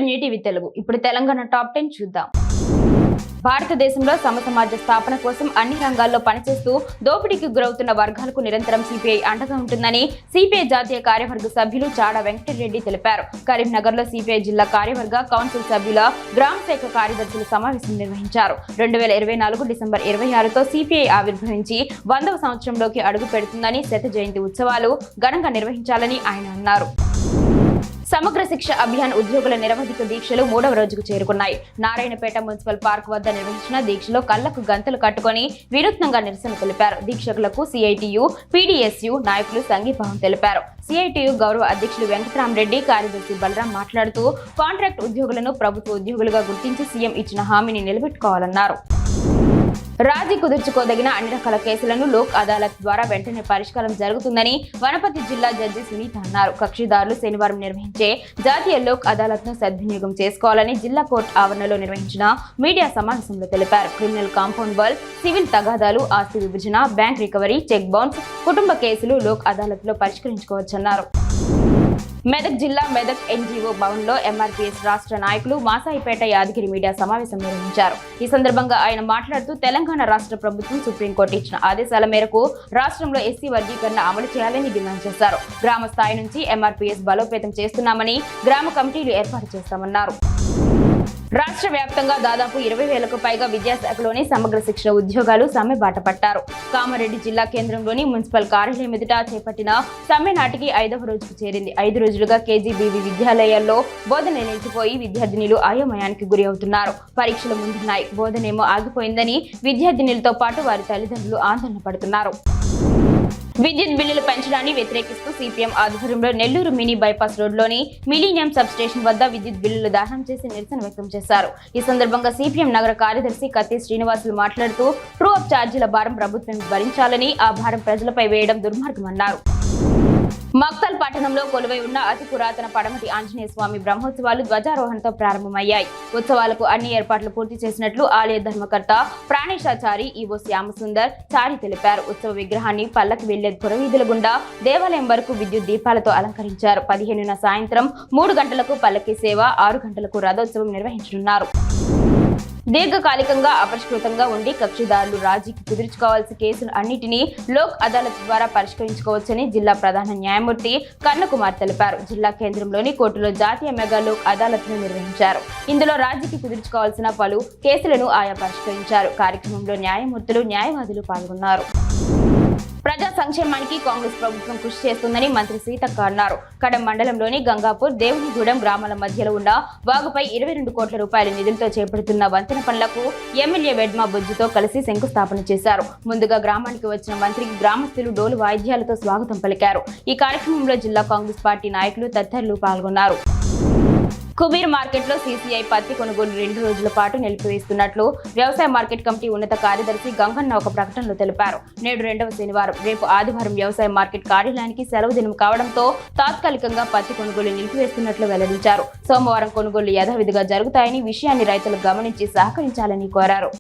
నీటివి తెలుగు. ఇప్పుడు తెలంగాణ టాప్ 10 చూద్దాం. భారతదేశంలో సమసమాజ స్థాపన కోసం అన్ని రంగాల్లో పనిచేస్తూ దోపిడీకి గురవుతున్న వర్గాలకు నిరంతరం సిపిఐ అండగా ఉంటుందని సిపిఐ జాతీయ కార్యవర్గ సభ్యులు చాడా వెంకటరెడ్డి తెలిపారు. కరీంనగర్ లో సిపిఐ జిల్లా కార్యవర్గ కౌన్సిల్ సభ్యుల గ్రామ శాఖ కార్యదర్శుల సమావేశం నిర్వహించారు. 2024 డిసెంబర్ 26తో సిపిఐ ఆవిర్భవించి 100వ సంవత్సరంలోకి అడుగు పెడుతుందని, శత జయంతి ఉత్సవాలు ఘనంగా నిర్వహించాలని ఆయన అన్నారు. సమగ్ర శిక్ష అభియాన్ ఉద్యోగుల నిరవధిక దీక్షలు 3వ రోజుకు చేరుకున్నాయి. నారాయణపేట మున్సిపల్ పార్క్ వద్ద నిర్వహించిన దీక్షలో కళ్లకు గంతలు కట్టుకుని వినూత్నంగా నిరసన తెలిపారు. దీక్షకులకు సిఐటియు, పీడీఎస్యు నాయకులు సంఘీభావం తెలిపారు. సిఐటియు గౌరవ అధ్యక్షులు వెంకటరామరెడ్డి, కార్యదర్శి బలరాం మాట్లాడుతూ కాంట్రాక్ట్ ఉద్యోగులను ప్రభుత్వ ఉద్యోగులుగా గుర్తించి సీఎం ఇచ్చిన హామీని నిలబెట్టుకోవాలన్నారు. రాజీ కుదుర్చుకోదగిన అన్ని రకాల కేసులను లోక్ అదాలత్ ద్వారా వెంటనే పరిష్కారం జరుగుతుందని వనపర్తి జిల్లా జడ్జి సునీత అన్నారు. కక్షిదారులు శనివారం నిర్వహించే జాతీయ లోక్ అదాలత్ ను సద్వినియోగం చేసుకోవాలని జిల్లా కోర్టు ఆవరణలో నిర్వహించిన మీడియా సమావేశంలో తెలిపారు. క్రిమినల్ కాంపౌండ్ వాల్, సివిల్ తగాదాలు, ఆస్తి విభజన, బ్యాంక్ రికవరీ, చెక్ బౌన్స్, కుటుంబ కేసులు లోక్ అదాలత్ లో పరిష్కరించుకోవచ్చన్నారు. మెదక్ జిల్లా మెదక్ ఎన్జీఓ భవన్ లో ఎంఆర్పీఎస్ రాష్ట్ర నాయకులు మాసాయిపేట యాదగిరి మీడియా సమావేశం నిర్వహించారు. ఈ సందర్భంగా ఆయన మాట్లాడుతూ తెలంగాణ రాష్ట్ర ప్రభుత్వం సుప్రీంకోర్టు ఇచ్చిన ఆదేశాల మేరకు రాష్ట్రంలో ఎస్సీ వర్గీకరణ అమలు చేయాలని డిమాండ్ చేశారు. గ్రామ స్థాయి నుంచి ఎంఆర్పీఎస్ బలోపేతం చేస్తున్నామని, గ్రామ కమిటీలు ఏర్పాటు చేస్తామన్నారు. రాష్ట్ర వ్యాప్తంగా దాదాపు 20,000కు పైగా విద్యాశాఖలోని సమగ్ర శిక్షణ ఉద్యోగాలు సమ్మె బాట పట్టారు. కామారెడ్డి జిల్లా కేంద్రంలోని మున్సిపల్ కార్యాలయం ఎదుట చేపట్టిన సమ్మె నాటికి 5వ రోజుకు చేరింది. 5 రోజులుగా కేజీబీవీ విద్యాలయాల్లో బోధన నిలిచిపోయి విద్యార్థినులు అయోమయానికి గురి అవుతున్నారు. పరీక్షలు ముందున్నాయి, బోధనేమో ఆగిపోయిందని విద్యార్థినులతో పాటు వారి తల్లిదండ్రులు ఆందోళన పడుతున్నారు. విద్యుత్ బిల్లులు పెంచడాన్ని వ్యతిరేకిస్తూ సిపిఎం ఆధ్వర్యంలో నెల్లూరు మినీ బైపాస్ రోడ్లోని మిలీనియం సబ్ స్టేషన్ వద్ద విద్యుత్ బిల్లులు దహనం చేసి నిరసన వ్యక్తం చేశారు. ఈ సందర్భంగా సిపిఎం నగర కార్యదర్శి కత్తి శ్రీనివాసులు మాట్లాడుతూ ట్రూ అప్ ఛార్జీల భారం ప్రభుత్వం భరించాలని, ఆ భారం ప్రజలపై వేయడం దుర్మార్గమన్నారు. మక్తల్ పట్టణంలో కొలువై ఉన్న అతి పురాతన పడమటి ఆంజనేయ స్వామి బ్రహ్మోత్సవాలు ధ్వజారోహణతో ప్రారంభమయ్యాయి. ఉత్సవాలకు అన్ని ఏర్పాట్లు పూర్తి చేసినట్లు ఆలయ ధర్మకర్త ప్రాణేశాచారి ఈవో శ్యామసుందర్ చారి తెలిపారు. ఉత్సవ విగ్రహాన్ని పల్లకి వెళ్లే పురవీధుల గుండా దేవాలయం వరకు విద్యుత్ దీపాలతో అలంకరించారు. 15న సాయంత్రం 3 గంటలకు పల్లకి సేవ, 6 గంటలకు రథోత్సవం నిర్వహించనున్నారు. దీర్ఘకాలికంగా అపరిష్కృతంగా ఉండి కక్షిదారులు రాజీకి కుదుర్చుకోవాల్సిన కేసులు అన్నిటినీ లోక్ అదాలత్ ద్వారా పరిష్కరించుకోవచ్చని జిల్లా ప్రధాన న్యాయమూర్తి కన్నకుమార్ తెలిపారు. జిల్లా కేంద్రంలోని కోర్టులో జాతీయ మెగా లోక్ అదాలత్ ను నిర్వహించారు. ఇందులో రాజీకి కుదుర్చుకోవాల్సిన పలు కేసులను ఆయా పరిష్కరించారు. కార్యక్రమంలో న్యాయమూర్తులు, న్యాయవాదులు పాల్గొన్నారు. ప్రజా సంక్షేమానికి కాంగ్రెస్ ప్రభుత్వం కృషి చేస్తుందని మంత్రి సీతక్క అన్నారు. కడెం మండలంలోని గంగాపూర్, దేవునిగూడెం గ్రామాల మధ్యలో ఉన్న వాగుపై 22 కోట్ల రూపాయల నిధులతో చేపడుతున్న వంతెన పనులకు ఎమ్మెల్యే వెడ్మా బుజ్జుతో కలిసి శంకుస్థాపన చేశారు. ముందుగా గ్రామానికి వచ్చిన మంత్రికి గ్రామస్తులు డోలు వాయిద్యాలతో స్వాగతం పలికారు. ఈ కార్యక్రమంలో జిల్లా కాంగ్రెస్ పార్టీ నాయకులు తదితరులు పాల్గొన్నారు. కుబీర్ మార్కెట్లో సీసీఐ పత్తి కొనుగోలు 2 రోజుల పాటు నిలిపివేస్తున్నట్లు వ్యవసాయ మార్కెట్ కమిటీ ఉన్నత కార్యదర్శి గంగన్న ఒక ప్రకటనలో తెలిపారు. నేడు 2వ శనివారం, రేపు ఆదివారం వ్యవసాయ మార్కెట్ కార్యాలయానికి సెలవు దినం కావడంతో తాత్కాలికంగా పత్తి కొనుగోలు నిలిపివేస్తున్నట్లు వెల్లడించారు. సోమవారం కొనుగోలు యథావిధిగా జరుగుతాయని, విషయాన్ని రైతులు గమనించి సహకరించాలని కోరారు.